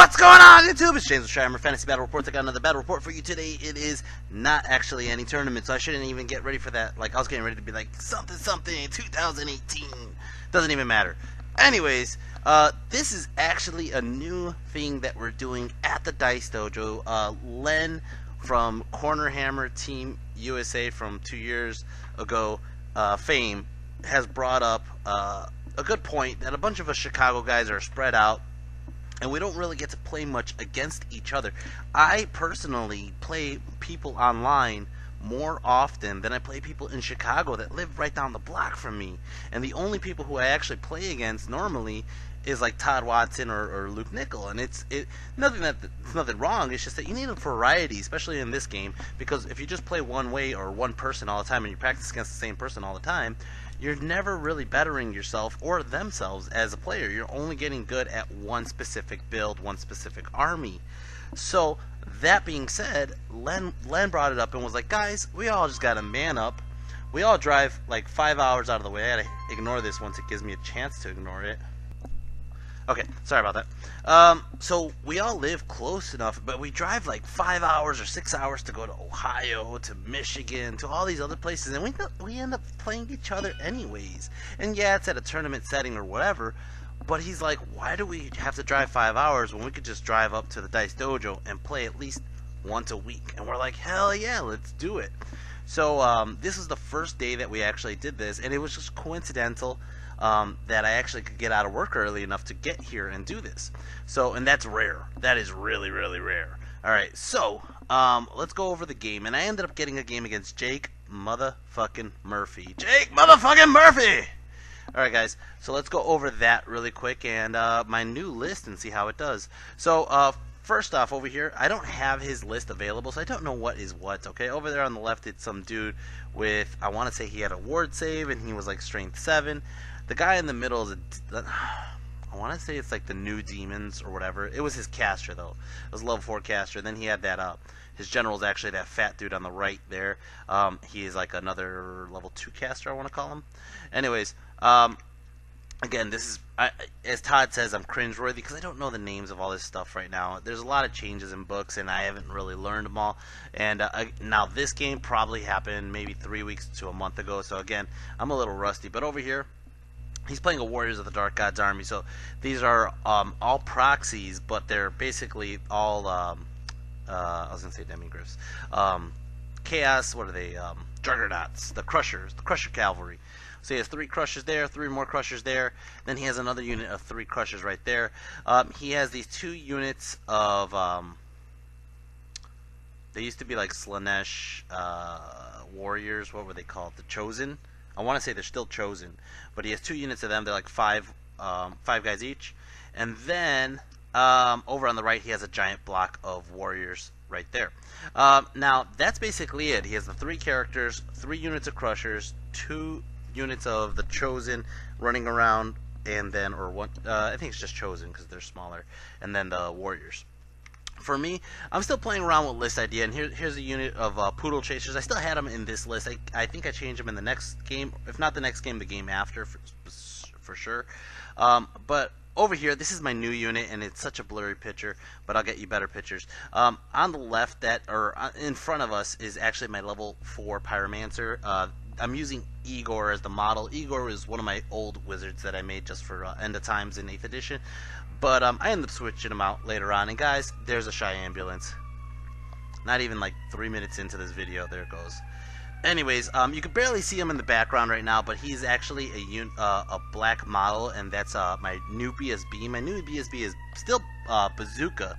What's going on, YouTube? It's James with ChiHammer Fantasy Battle Reports. I got another battle report for you today. It is not actually any tournament, so I shouldn't even get ready for that. Like, I was getting ready to be like, something, 2018. Doesn't even matter. Anyways, this is actually a new thing that we're doing at the Dice Dojo. Len from Corner Hammer Team USA from 2 years ago, fame, has brought up a good point that a bunch of us Chicago guys are spread out, and we don't really get to play much against each other. I personally play people online more often than I play people in Chicago that live right down the block from me. And the only people who I actually play against normally is like Todd Watson or Luke Nickel. And it's nothing wrong. It's just that you need a variety, especially in this game, because if you just play one way or one person all the time and you practice against the same person all the time, you're never really bettering yourself or themselves as a player. You're only getting good at one specific build, one specific army. So that being said, Len brought it up and was like, guys, we all just gotta man up. We all drive like 5 hours out of the way. I gotta ignore this once it gives me a chance to ignore it. Okay, sorry about that. So we all live close enough, but we drive like 5 hours or 6 hours to go to Ohio, to Michigan, to all these other places, and we end up playing each other anyways. And yeah, it's at a tournament setting or whatever, but he's like, why do we have to drive 5 hours when we could just drive up to the Dice Dojo and play at least once a week? And we're like, hell yeah, let's do it. So this is the first day that we actually did this, and it was just coincidental that I actually could get out of work early enough to get here and do this. So, and that's rare. That is really, really rare. Alright, so, let's go over the game. And I ended up getting a game against Jake motherfucking Murphy. Jake motherfucking Murphy! Alright, guys, so let's go over that really quick and my new list and see how it does. So, first off, over here, I don't have his list available, so I don't know what is what, okay? Over there on the left, it's some dude with, I want to say he had a ward save, and he was like strength 7. The guy in the middle is I want to say it's like the new demons or whatever. It was his caster, though. It was a level 4 caster. Then he had that, his general's actually that fat dude on the right there. He is like another level 2 caster, I want to call him. Anyways, again, this is, as Todd says, I'm cringeworthy because I don't know the names of all this stuff right now. There's a lot of changes in books, and I haven't really learned them all. And now this game probably happened maybe 3 weeks to a month ago, so again, I'm a little rusty. But over here, he's playing a Warriors of the Dark Gods army, so these are all proxies, but they're basically all, I was going to say demigryphs. Chaos, what are they? Juggernauts, the Crushers, the Crusher Cavalry. So he has 3 Crushers there, 3 more Crushers there. Then he has another unit of 3 Crushers right there. He has these 2 units of, they used to be like Slanesh Warriors. What were they called? The Chosen. I want to say they're still Chosen, but he has 2 units of them. They're like 5 guys each. And then over on the right, he has a giant block of warriors right there. Now that's basically it. He has the 3 characters, 3 units of Crushers, 2 units of the Chosen running around, and then I think it's just Chosen because they're smaller, and then the warriors. For me, I'm still playing around with list idea, and here's a unit of Poodle Chasers. I still had them in this list. I think I changed them in the next game. If not the next game, the game after, for sure. But over here, this is my new unit, and it's such a blurry picture, but I'll get you better pictures. On the left, in front of us, is actually my level 4 Pyromancer. I'm using Igor as the model. Igor is one of my old wizards that I made just for End of Times in 8th edition. But I ended up switching them out later on. And guys, there's a Shy Ambulance. Not even like 3 minutes into this video, there it goes. Anyways, you can barely see him in the background right now, but he's actually a black model, and that's my new BSB. My new BSB is still Bazooka,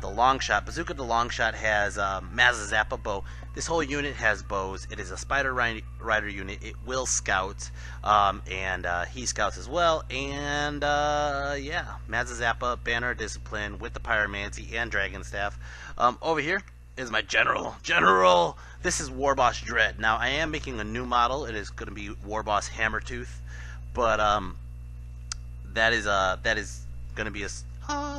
the long shot. Bazooka the long shot has Mazazappa bow. This whole unit has bows. It is a Spider Rider unit. It will scout, and he scouts as well. And yeah, Mazazappa, Banner Discipline with the Pyromancy and Dragon Staff. Over here is my General. This is Warboss Dread. Now I am making a new model. It is going to be Warboss Hammertooth, but that is going to be a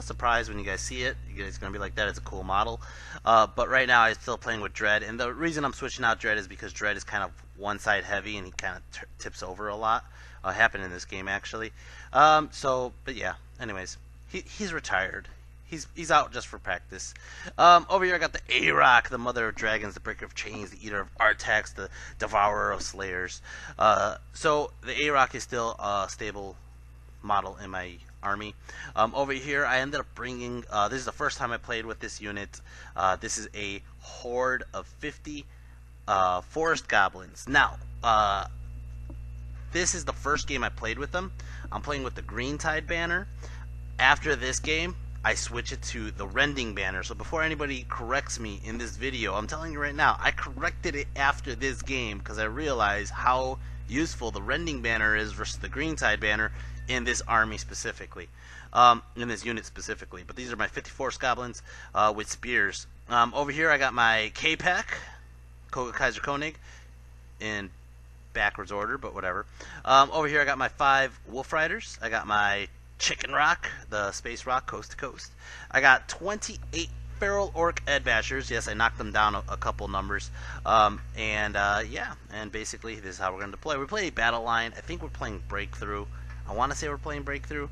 surprise when you guys see it. You guys are going to be like, that is a cool model. But right now I'm still playing with Dread, and the reason I'm switching out Dread is because Dread is kind of one side heavy, and he kind of tips over a lot. Happened in this game actually. But yeah, anyways, he's retired. he's out just for practice. Over here I got the A-Rock, the mother of dragons, the breaker of chains, the eater of Artax, the devourer of slayers. So the A-Rock is still a stable model in my army. Over here I ended up bringing, this is the first time I played with this unit. This is a horde of 50 forest goblins. Now, this is the first game I played with them. I'm playing with the Green Tide banner. After this game, I switch it to the Rending banner. So before anybody corrects me in this video, I'm telling you right now, I corrected it after this game because I realized how useful the Rending banner is versus the Green Tide banner in this army specifically, in this unit specifically. But these are my 50 forest goblins with spears. Over here I got my K-Pack, Koga Kaiser Koenig, in backwards order, but whatever. Over here I got my 5 Wolf Riders. I got my Chicken Rock, the Space Rock, Coast to Coast. I got 28 Feral Orc Ed Bashers. Yes, I knocked them down a couple numbers. Yeah, and basically this is how we're going to play. We play Battle Line. I think we're playing Breakthrough. I want to say we're playing Breakthrough.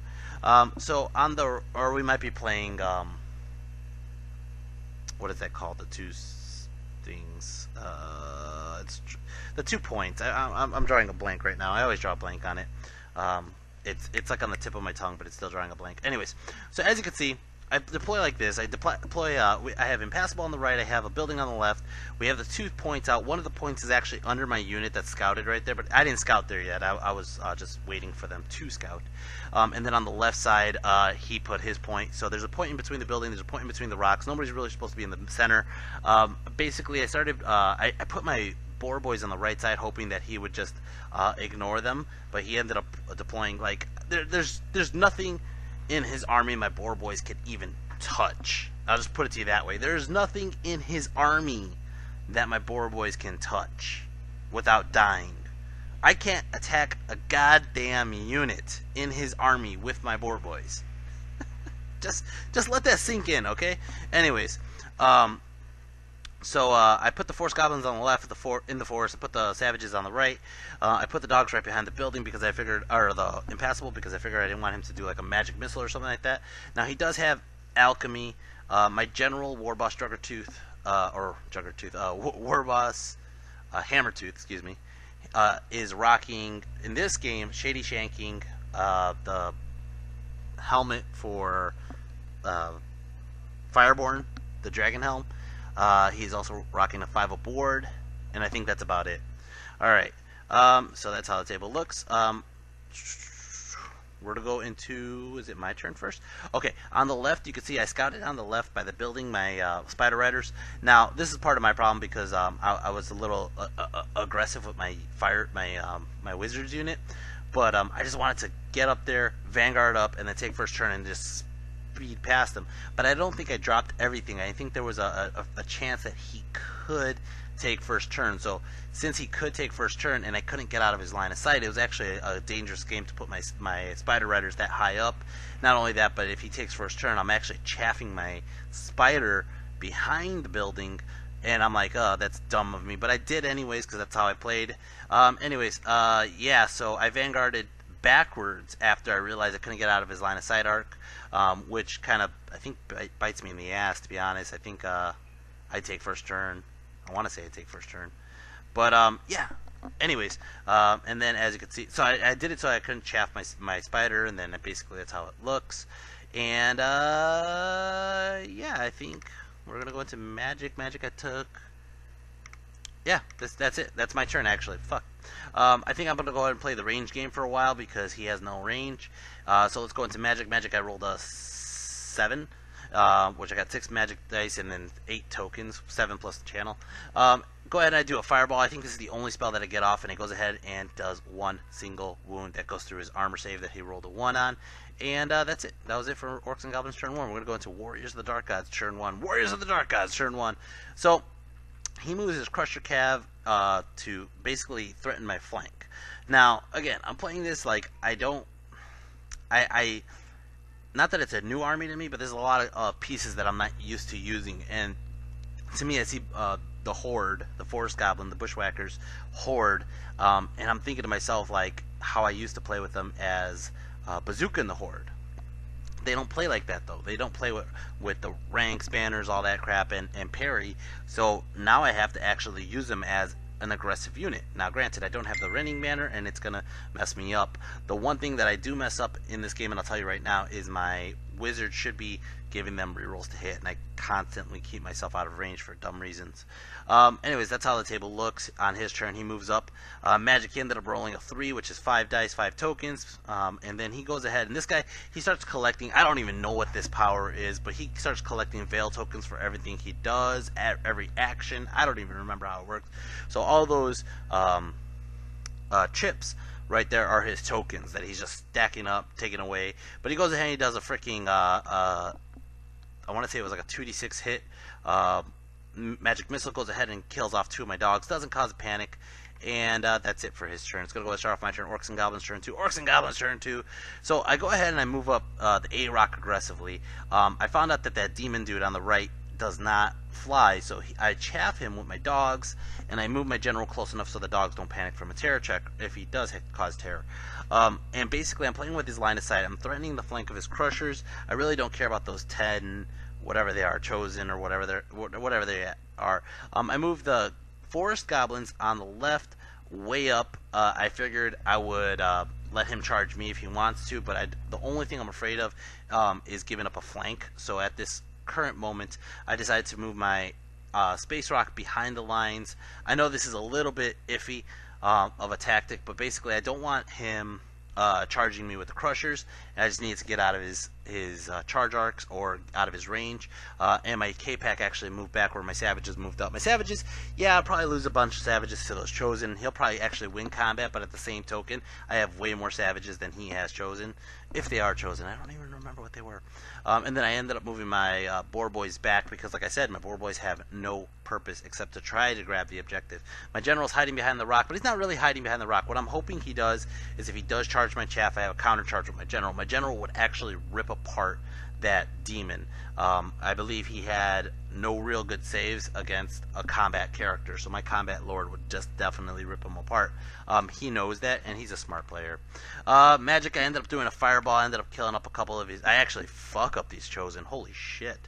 So on the, or we might be playing, what is that called? The two things. It's the 2 points. I'm drawing a blank right now. I always draw a blank on it. It's like on the tip of my tongue, but it's still drawing a blank. Anyways, so as you can see, I deploy like this. I have impassable on the right. I have a building on the left. We have the 2 points out. One of the points is actually under my unit that's scouted right there, but I didn't scout there yet. I was just waiting for them to scout. And then on the left side, he put his point. So there's a point in between the building. There's a point in between the rocks. Nobody's really supposed to be in the center. Basically, I put my Boar Boys on the right side, hoping that he would just ignore them, but he ended up deploying like there's nothing in his army my Boar Boys can even touch. I'll just put it to you that way. There's nothing in his army that my Boar Boys can touch without dying. I can't attack a goddamn unit in his army with my Boar Boys. just let that sink in, okay? Anyways, so I put the forest goblins on the left, in the forest. I put the savages on the right. I put the dogs right behind the building because I figured, or the impassable, because I figured I didn't want him to do like a magic missile or something like that. Now he does have alchemy. My general Warboss Juggertooth, Warboss Hammertooth, excuse me, is rocking in this game Shady Shanking, the helmet for Fireborn, the dragon helm. He's also rocking a 5 aboard, and I think that's about it. Alright, so that's how the table looks. We're to go into, is it my turn first? Okay, on the left, you can see I scouted on the left by the building my Spider Riders. Now, this is part of my problem because I was a little aggressive with my my Wizards unit, but I just wanted to get up there, Vanguard up, and then take first turn and just speed past him. But I don't think I dropped everything. I think there was a chance that he could take first turn. So since he could take first turn and I couldn't get out of his line of sight, it was actually a dangerous game to put my Spider Riders that high up. Not only that, but if he takes first turn, I'm actually chaffing my Spider behind the building, and I'm like, oh, that's dumb of me. But I did anyways because that's how I played. Yeah, so I Vanguarded backwards after I realized I couldn't get out of his line of sight arc, which kind of, I think, bites me in the ass, to be honest. I think I take first turn. I want to say I take first turn. But, yeah. Anyways, and then as you can see, so I did it so I couldn't chaff my Spider, and then basically that's how it looks. And, yeah, I think we're going to go into Magic. Magic I took. Yeah, that's it. That's my turn, actually. Fuck. I think I'm going to go ahead and play the range game for a while because he has no range. So let's go into Magic. Magic, I rolled a 7, which I got 6 magic dice and then 8 tokens, 7 plus the channel. Go ahead and I do a Fireball. I think this is the only spell that I get off, and it goes ahead and does 1 single wound that goes through his armor save that he rolled a 1 on. And that's it. That was it for Orcs and Goblins turn 1. We're going to go into Warriors of the Dark Gods turn 1. Warriors of the Dark Gods turn 1. So he moves his Crusher Cav to basically threaten my flank. Now, again, I'm playing this like I don't... not that it's a new army to me, but there's a lot of pieces that I'm not used to using. And to me, I see the Horde, the Forest Goblin, the Bushwhackers Horde, and I'm thinking to myself like how I used to play with them as Bazooka in the Horde. They don't play like that, though. They don't play with the ranks, banners, all that crap, and parry. So now I have to actually use them as an aggressive unit. Now, granted, I don't have the Rending banner, and it's going to mess me up. The one thing that I do mess up in this game, and I'll tell you right now, is my wizard should be giving them rerolls to hit, and I constantly keep myself out of range for dumb reasons. Anyways, that's how the table looks. On his turn, he moves up. Magic ended up rolling a 3, which is 5 dice, 5 tokens, and then he goes ahead, and this guy, he starts collecting, I don't even know what this power is, but he starts collecting Veil tokens for everything he does, at every action. I don't even remember how it works. So all those chips right there are his tokens that he's just stacking up, taking away. But he goes ahead and he does a freaking, I want to say it was like a 2d6 hit. Magic Missile goes ahead and kills off 2 of my dogs. Doesn't cause a panic. And that's it for his turn. It's going to go start off my turn. Orcs and Goblins turn 2. Orcs and Goblins turn 2. So I go ahead and I move up the A-Rock aggressively. I found out that Demon dude on the right does not fly, so I chaff him with my dogs, and I move my general close enough so the dogs don't panic from a terror check if he does cause terror. And basically I'm playing with his line of sight. I'm threatening the flank of his crushers. I really don't care about those 10, whatever they are, chosen or whatever they are. I move the forest goblins on the left way up. I figured I would let him charge me if he wants to, but the only thing I'm afraid of is giving up a flank. So at this current moment, I decided to move my Space Rock behind the lines. I know this is a little bit iffy of a tactic, but basically I don't want him charging me with the crushers, and I just need to get out of his charge arcs or out of his range. And my K-Pack actually moved back where my savages moved up. My savages, yeah, I'll probably lose a bunch of savages to those chosen. He'll probably actually win combat, but at the same token, I have way more savages than he has chosen, if they are chosen. I don't even remember what they were. And then I ended up moving my Boar Boys back because, like I said, my Boar Boys have no purpose except to try to grab the objective. My general's hiding behind the rock, but he's not really hiding behind the rock. What I'm hoping he does is if he does charge my chaff, I have a counter charge with my general. My general would actually rip apart that demon. I believe he had no real good saves against a combat character, so my combat lord would just definitely rip him apart. He knows that, and he's a smart player. Magic, I ended up doing a fireball. I ended up killing up a couple of his. I actually fuck up these chosen. Holy shit.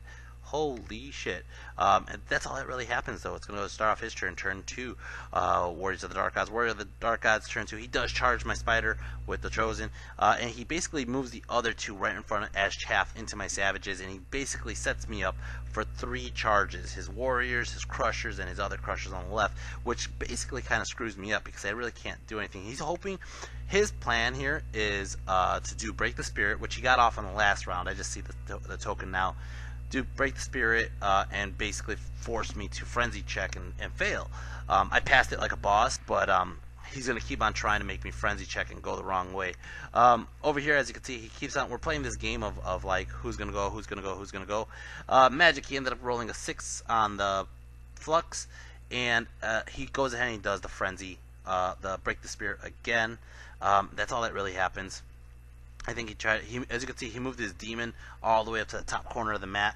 Holy shit. And that's all that really happens, though. It's going to start off his turn 2. Warriors of the Dark Gods. Warrior of the Dark Gods turn 2. He does charge my spider with the chosen. And he basically moves the other 2 right in front as chaff into my savages. And he basically sets me up for 3 charges. His warriors, his crushers, and his other crushers on the left. Which basically kind of screws me up because I really can't do anything. He's hoping. His plan here is to do Break the Spirit, which he got off on the last round. I just see the token now. Do Break the Spirit and basically force me to frenzy check and fail. I passed it like a boss, but he's going to keep on trying to make me frenzy check and go the wrong way. Over here, as you can see, he keeps on. We're playing this game of like who's going to go, who's going to go, who's going to go. Magic, he ended up rolling a 6 on the flux, and he goes ahead and he does the frenzy, the Break the Spirit again. That's all that really happens. I think he tried. As you can see, he moved his demon all the way up to the top corner of the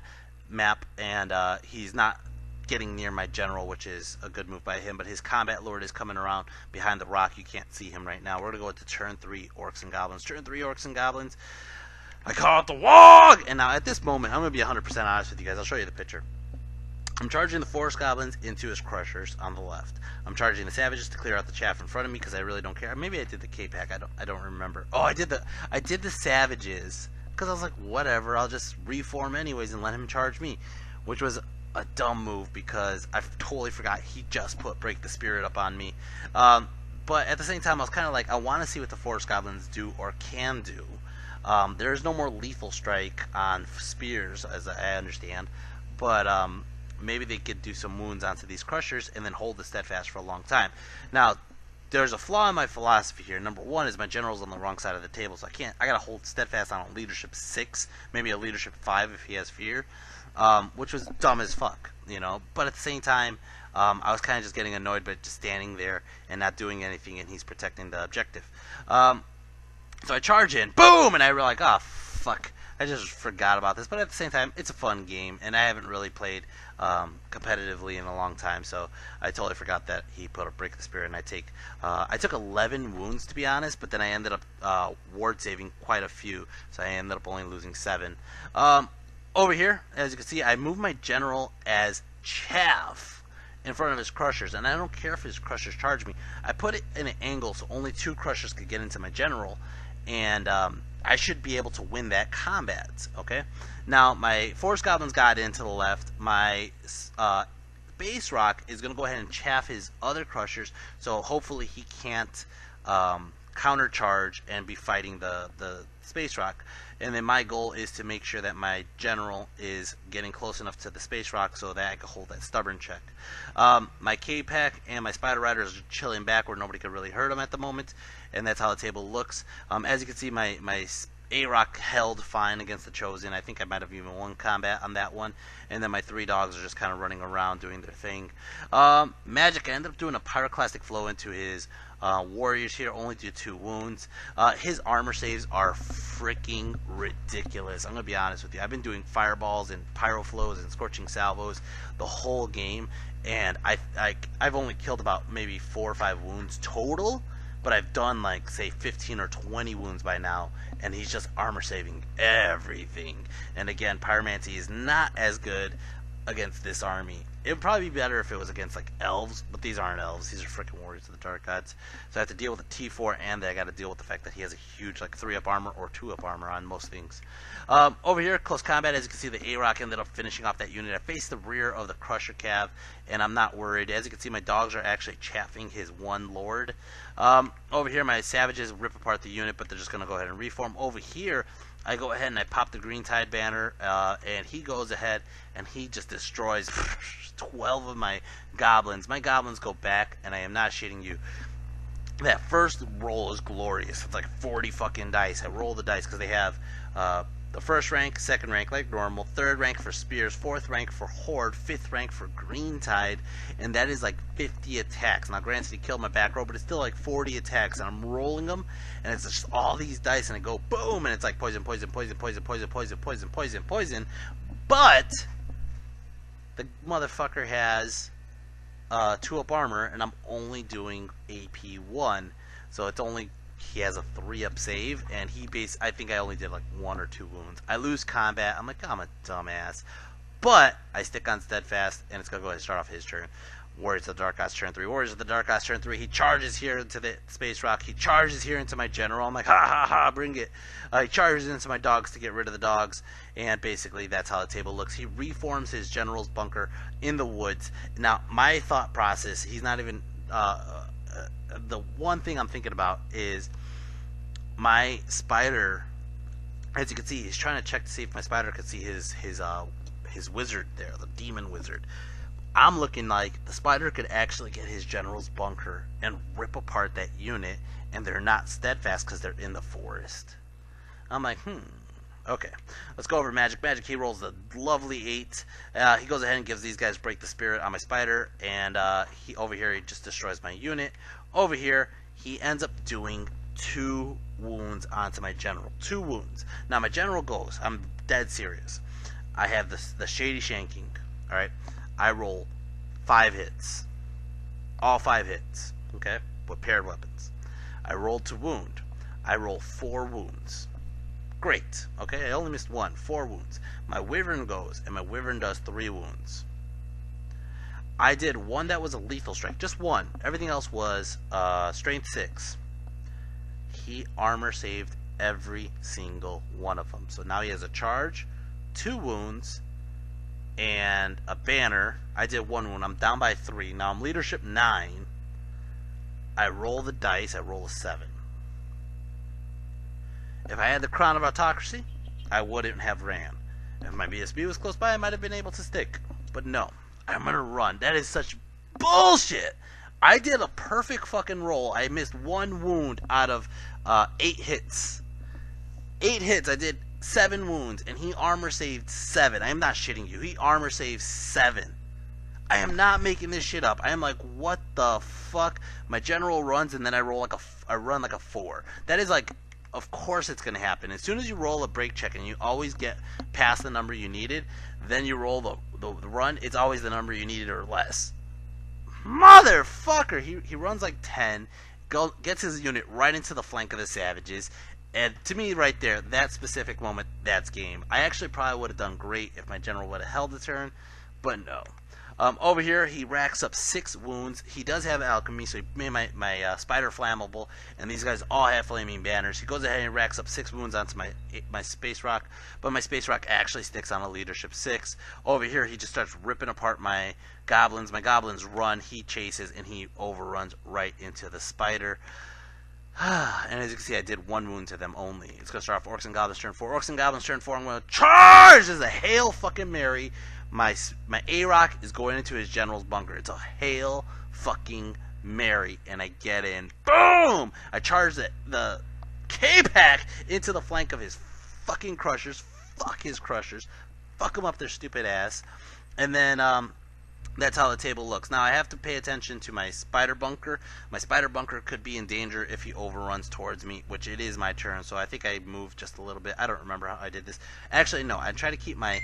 map, and he's not getting near my general, which is a good move by him. But his combat lord is coming around behind the rock. You can't see him right now. We're gonna go into turn 3, Orcs and Goblins. Turn 3, Orcs and Goblins. I call it the Wog. And now at this moment, I'm gonna be 100% honest with you guys. I'll show you the picture. I'm charging the Forest Goblins into his crushers on the left. I'm charging the Savages to clear out the chaff in front of me because I really don't care. Maybe I did the K-Pack. I don't remember. Oh, I did the Savages because I was like, whatever. I'll just reform anyways and let him charge me, which was a dumb move because I totally forgot he just put Break the Spirit up on me. But at the same time, I was kind of like, I want to see what the Forest Goblins do or can do. There is no more lethal strike on spears, as I understand, but maybe they could do some wounds onto these crushers and then hold the steadfast for a long time. Now, there's a flaw in my philosophy here. Number one is my general's on the wrong side of the table, so I gotta hold steadfast on a leadership 6, maybe a leadership 5 if he has fear, which was dumb as fuck, you know. But at the same time, I was kind of just getting annoyed by just standing there and not doing anything, and he's protecting the objective. So I charge in, boom, and I realize, oh fuck. I just forgot about this, but at the same time, it's a fun game, and I haven't really played competitively in a long time, so I totally forgot that he put a Break the Spirit, and I took 11 wounds, to be honest, but then I ended up ward saving quite a few, so I ended up only losing 7. Over here, as you can see, I moved my general as chaff in front of his crushers, and I don't care if his crushers charge me. I put it in an angle so only 2 crushers could get into my general, and I should be able to win that combat. Okay, now my forest goblins got in to the left. My base rock is going to go ahead and chaff his other crushers, so hopefully he can't counter charge and be fighting the space rock. And then my goal is to make sure that my general is getting close enough to the space rock so that I can hold that stubborn check. My K-Pack and my Spider Riders are chilling back where nobody could really hurt them at the moment, and that's how the table looks. As you can see, my A-Rock held fine against the Chosen. I think I might have even won combat on that one. And then my 3 dogs are just kind of running around doing their thing. Magic, I ended up doing a Pyroclastic Flow into his warriors here, only do 2 wounds. His armor saves are freaking ridiculous. I'm going to be honest with you. I've been doing fireballs and pyro flows and scorching salvos the whole game, and I've only killed about maybe 4 or 5 wounds total, but I've done like, say, 15 or 20 wounds by now, and he's just armor saving everything. And again, Pyromancy is not as good against this army. It would probably be better if it was against like elves, but these aren't elves. These are freaking warriors of the dark gods. So I have to deal with the T4, and I got to deal with the fact that he has a huge like 3-up armor or 2-up armor on most things. Over here, close combat. As you can see, the A-Rock ended up finishing off that unit. I faced the rear of the Crusher Cav, and I'm not worried. As you can see, my dogs are actually chaffing his one lord. Over here, my savages rip apart the unit, but they're just going to go ahead and reform. Over here, I go ahead and I pop the Green Tide banner, and he goes ahead and he just destroys 12 of my goblins. My goblins go back, and I am not shitting you. That first roll is glorious. It's like 40 fucking dice. I roll the dice because they have the first rank, second rank like normal, third rank for spears, fourth rank for horde, fifth rank for green tide, and that is like 50 attacks. Now granted he killed my back row, but it's still like 40 attacks, and I'm rolling them, and it's just all these dice, and I go boom, and it's like poison, poison, poison, poison, poison, poison, poison, poison, poison, but the motherfucker has 2-up armor, and I'm only doing AP 1, so it's only, he has a 3-up save, and I think I only did like 1 or 2 wounds. I lose combat. I'm like, I'm a dumbass, but I stick on steadfast, and it's gonna go ahead and start off his turn. Warriors of the Dark Gods turn 3. Warriors of the Dark Gods turn 3. He charges here into the space rock. He charges here into my general. I'm like, ha ha ha, bring it. He charges into my dogs to get rid of the dogs, and basically that's how the table looks. He reforms his general's bunker in the woods. Now, my thought process, he's not even the one thing I'm thinking about is my spider. As you can see, he's trying to check to see if my spider could see his wizard there, the demon wizard. I'm looking like the spider could actually get his general's bunker and rip apart that unit, and they're not steadfast because they're in the forest. I'm like, okay. Let's go over Magic. Magic, he rolls a lovely 8. He goes ahead and gives these guys Break the Spirit on my spider, and over here he just destroys my unit. Over here, he ends up doing 2 wounds onto my general. 2 wounds. Now my general goes, I'm dead serious. I have the Shady Shanking, alright? I roll 5 hits. All 5 hits, okay? With paired weapons. I rolled to wound. I roll 4 wounds. Great, okay? I only missed 1. 4 wounds. My Wyvern goes, and my Wyvern does 3 wounds. I did 1 that was a lethal strike. Just 1. Everything else was strength 6. He armor saved every single one of them. So now he has a charge, 2 wounds, and a banner. I did 1 wound. I'm down by 3. Now I'm leadership 9. I roll the dice. I roll a 7. If I had the Crown of Autocracy, I wouldn't have ran. If my BSB was close by, I might have been able to stick. But no, I'm gonna run. That is such bullshit. I did a perfect fucking roll. I missed 1 wound out of 8 hits. 8 hits. I did 7 wounds, and he armor saved 7. I am not shitting you. He armor saved 7. I am not making this shit up. I am like, what the fuck? My general runs, and then I roll like I run like a 4. That is like of course it's going to happen. As soon as you roll a break check and you always get past the number you needed, then you roll the run, it's always the number you needed or less. Motherfucker! He runs like 10, gets his unit right into the flank of the savages, and to me right there, that specific moment, that's game. I actually probably would have done great if my general would have held the turn, but no. Over here, he racks up 6 wounds. He does have alchemy, so he made my spider flammable, and these guys all have flaming banners. He goes ahead and racks up 6 wounds onto my space rock, but my space rock actually sticks on a leadership 6. Over here, he just starts ripping apart my goblins. My goblins run, he chases, and he overruns right into the spider. And as you can see, I did 1 wound to them only. It's going to start off Orcs and Goblins turn 4. Orcs and Goblins turn 4. I'm going to charge as a Hail fucking Mary. My A-Rock is going into his general's bunker. It's a Hail fucking Mary. And I get in. Boom! I charge the K-Pack into the flank of his fucking crushers. Fuck his crushers. Fuck them up their stupid ass. And then, that's how the table looks. Now I have to pay attention to my spider bunker. My spider bunker could be in danger if he overruns towards me, which it is my turn, so I think I moved just a little bit. I don't remember how I did this. Actually, no, I try to keep my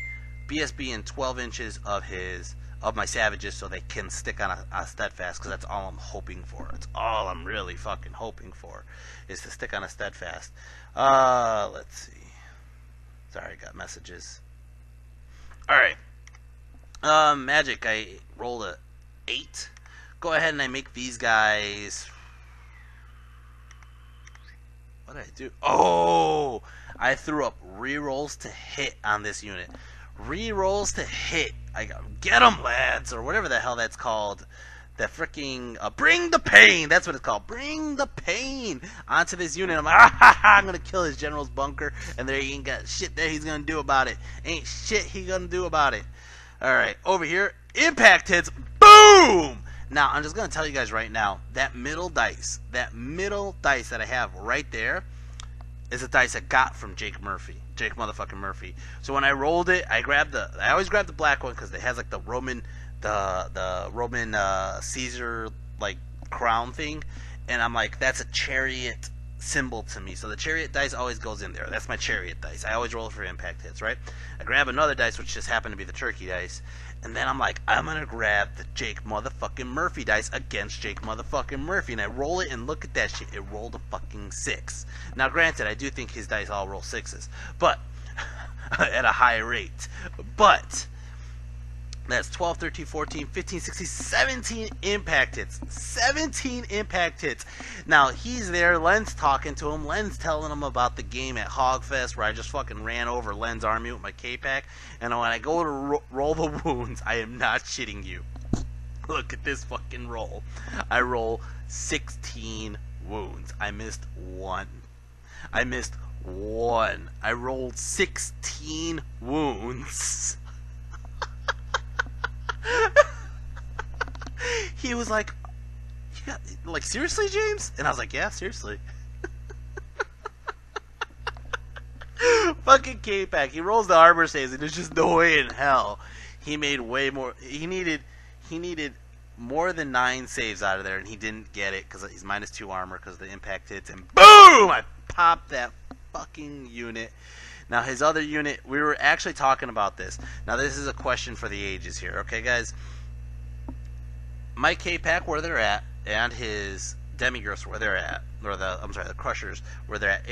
BSB in 12 inches of my savages so they can stick on a steadfast, because that's all I'm hoping for. It's all I'm really fucking hoping for, is to stick on a steadfast. Let's see. Sorry, I got messages. Alright. Magic, I rolled a 8. Go ahead and I make these guys... What did I do? Oh! I threw up rerolls to hit on this unit. Rerolls to hit. I got, get them, lads! Or whatever the hell that's called. That freaking... bring the pain! That's what it's called. Bring the pain onto this unit. I'm like, I'm gonna kill his general's bunker, and there he ain't got shit that he's gonna do about it. Ain't shit he gonna do about it. Alright, over here, impact hits, boom! Now, I'm just going to tell you guys right now, that middle dice that I have right there is a dice I got from Jake motherfucking Murphy. So when I rolled it, I always grab the black one because it has like the Roman Caesar like crown thing, and I'm like, that's a chariot symbol to me. So the chariot dice always goes in there. That's my chariot dice. I always roll for impact hits, right? I grab another dice, which just happened to be the turkey dice, and then I'm like, I'm gonna grab the Jake motherfucking Murphy dice against Jake motherfucking Murphy, and I roll it, and look at that shit. It rolled a fucking 6. Now granted, I do think his dice all roll 6s, but at a high rate. But that's 12, 13, 14, 15, 16, 17 impact hits. 17 impact hits. Now, he's there. Len's talking to him. Len's telling him about the game at Hogfest where I just fucking ran over Len's army with my K-Pack. And when I go to roll the wounds, I am not shitting you. Look at this fucking roll. I roll 16 wounds. I missed 1. I missed 1. I rolled 16 wounds. He was like, yeah, like, seriously, James? And I was like, yeah, seriously. Fucking K-Pack. He rolls the armor saves, and there's just no way in hell he made way more. He needed more than 9 saves out of there, and he didn't get it because he's -2 armor because the impact hits, and boom! I popped that fucking unit. Now, his other unit, we were actually talking about this. Now, this is a question for the ages here, okay, guys? My K-Pack, where they're at, and his Demigirths, where they're at, or the Crushers, where they're at,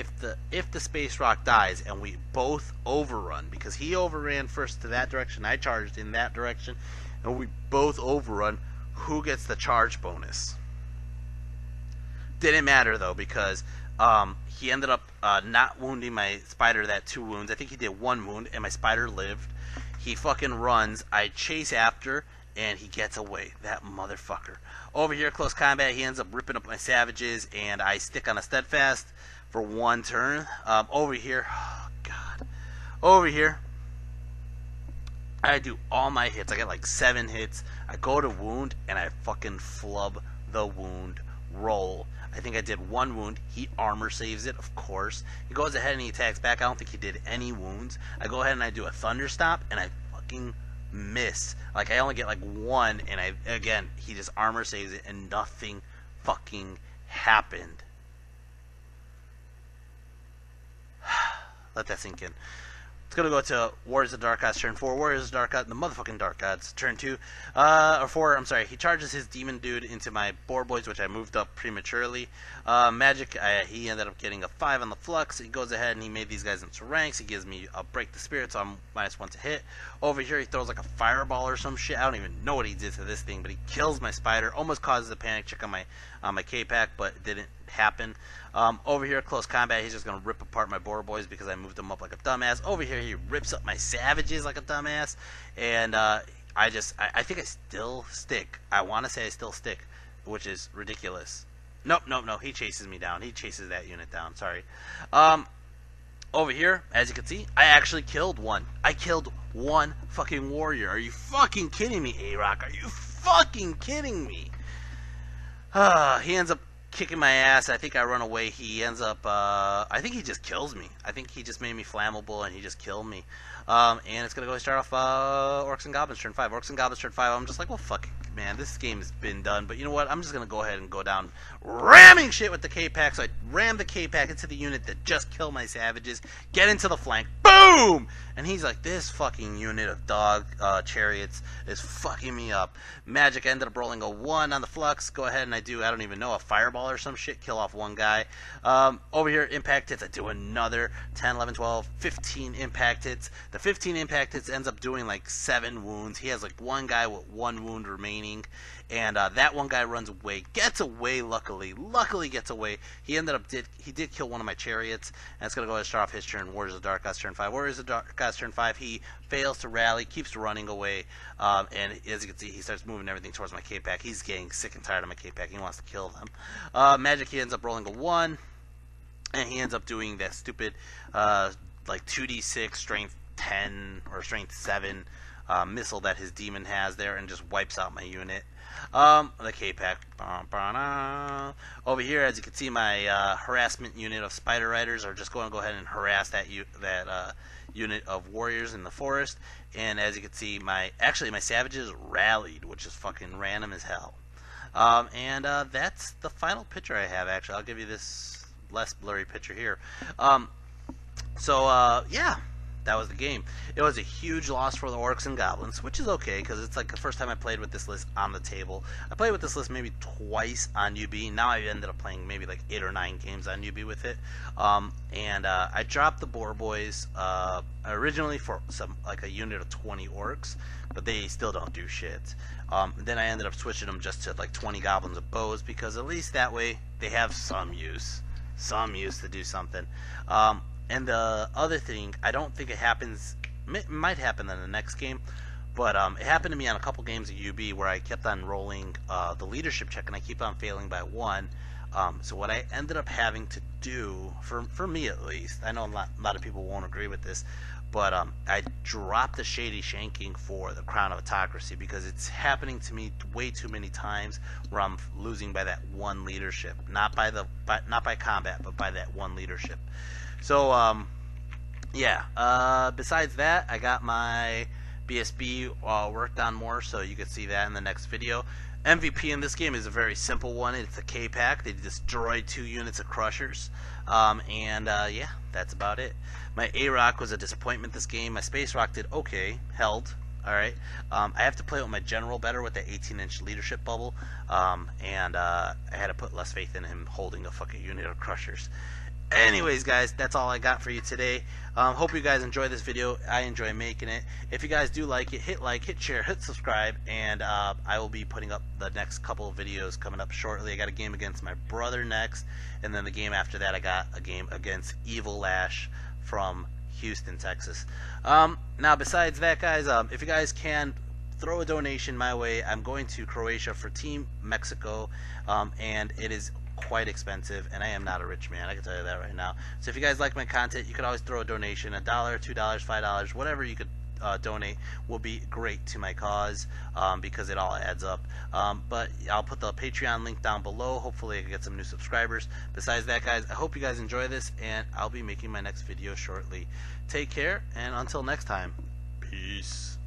if the Space Rock dies, and we both overrun, because he overran first to that direction, I charged in that direction, and we both overrun, who gets the charge bonus? Didn't matter, though, because he ended up not wounding my spider that 2 wounds. I think he did 1 wound, and my spider lived. He fucking runs. I chase after, and he gets away. That motherfucker. Over here, close combat, he ends up ripping up my savages, and I stick on a steadfast for 1 turn. Over here, oh god. Over here, I do all my hits. I got like 7 hits. I go to wound, and I fucking flub the wound roll. I think I did 1 wound. He armor saves it, of course. He goes ahead and he attacks back. I don't think he did any wounds. I go ahead and I do a thunder stop, and I fucking miss. Like, I only get like 1, and again, he just armor saves it, and nothing fucking happened. Let that sink in. It's going to go to Warriors of the Dark Gods turn 4, Warriors of the Dark Gods, the motherfucking Dark Gods turn 2, or 4, I'm sorry. He charges his demon dude into my boar boys, which I moved up prematurely. Magic, he ended up getting a 5 on the flux. He goes ahead and he made these guys into ranks. He gives me a break the spirit, so I'm -1 to hit. Over here, he throws like a fireball or some shit. I don't even know what he did to this thing, but he kills my spider. Almost causes a panic check on my K-Pack, but it didn't happen. Over here, close combat, he's just going to rip apart my boar boys because I moved them up like a dumbass. Over here, he rips up my savages like a dumbass. And I think I still stick. I want to say I still stick, which is ridiculous. Nope. He chases me down. He chases that unit down. Sorry. Over here, as you can see, I actually killed one. I killed one fucking warrior. Are you fucking kidding me, A-Rock? Are you fucking kidding me? He ends up kicking my ass. I think I run away. He ends up, I think he just kills me. I think he just made me flammable and he just killed me. And it's going to go start off Orcs and Goblins turn 5. Orcs and Goblins turn 5. I'm just like, well, fuck it, man. This game has been done. But you know what? I'm just going to go ahead and go down ramming shit with the K-Pack. So I ram the K-Pack into the unit that just killed my savages. Get into the flank. Boom! And he's like, this fucking unit of dog chariots is fucking me up. Magic ended up rolling a 1 on the flux. Go ahead and I don't even know, a fireball or some shit. Kill off one guy. Over here, impact hits. I do another 10, 11, 12, 15 impact hits. The 15 impact hits ends up doing like 7 wounds. He has like one guy with 1 wound remaining. And that one guy runs away. Gets away, luckily. Luckily gets away. He did kill one of my chariots. And it's going to go ahead and start off his turn. Warriors of the Dark Gods turn 5. Warriors of the Dark Gods turn 5. He fails to rally. Keeps running away. And as you can see, he starts moving everything towards my K-Pack. He's getting sick and tired of my K-Pack. He wants to kill them. Magic, he ends up rolling a 1. And he ends up doing that stupid like 2d6 strength 10 or strength 7 missile that his demon has there and just wipes out my unit. The K-Pack. Over here, as you can see, my harassment unit of Spider Riders are just going to go ahead and harass that unit of warriors in the forest. And as you can see, my savages rallied, which is fucking random as hell. And that's the final picture I have. Actually, I'll give you this less blurry picture here. Yeah. That was the game. It was a huge loss for the Orcs and Goblins, which is okay, because it's like the first time I played with this list on the table. I played with this list maybe twice on UB. Now I ended up playing maybe like 8 or 9 games on UB with it. I dropped the Boar Boys originally for like a unit of 20 Orcs, but they still don't do shit. Then I ended up switching them just to like 20 Goblins of Bows, because at least that way they have some use to do something. And the other thing, I don't think it happens, it might happen in the next game, but it happened to me on a couple games of UB where I kept on rolling the leadership check and I keep on failing by 1. So what I ended up having to do, for me at least, I know a lot of people won't agree with this, but I dropped the shady shanking for the Crown of Autocracy because it's happening to me way too many times where I'm losing by that 1 leadership, not by combat, but by that 1 leadership. So, besides that, I got my BSB worked on more, so you can see that in the next video. MVP in this game is a very simple one. It's a K-Pack. They destroyed 2 units of Crushers. Yeah, that's about it. My A-Rock was a disappointment this game. My Space Rock did okay, held. Alright, I have to play with my general better with the 18-inch leadership bubble, and I had to put less faith in him holding a fucking unit of Crushers. Anyways, guys, that's all I got for you today. Hope you guys enjoy this video. I enjoy making it. If you guys do like it, hit share, hit subscribe, and I will be putting up the next couple of videos coming up shortly. I got a game against my brother next, and then the game after that I got a game against Evil Lash from Houston, Texas. Now, besides that, guys, if you guys can throw a donation my way, I'm going to Croatia for Team Mexico, and it is quite expensive, and I am not a rich man, I can tell you that right now. So if you guys like my content, you could always throw a donation, $1, $2, $5, whatever you could donate will be great to my cause, because it all adds up. But I'll put the Patreon link down below. Hopefully I can get some new subscribers. Besides that, guys, I hope you guys enjoy this, and I'll be making my next video shortly. Take care, and until next time, peace.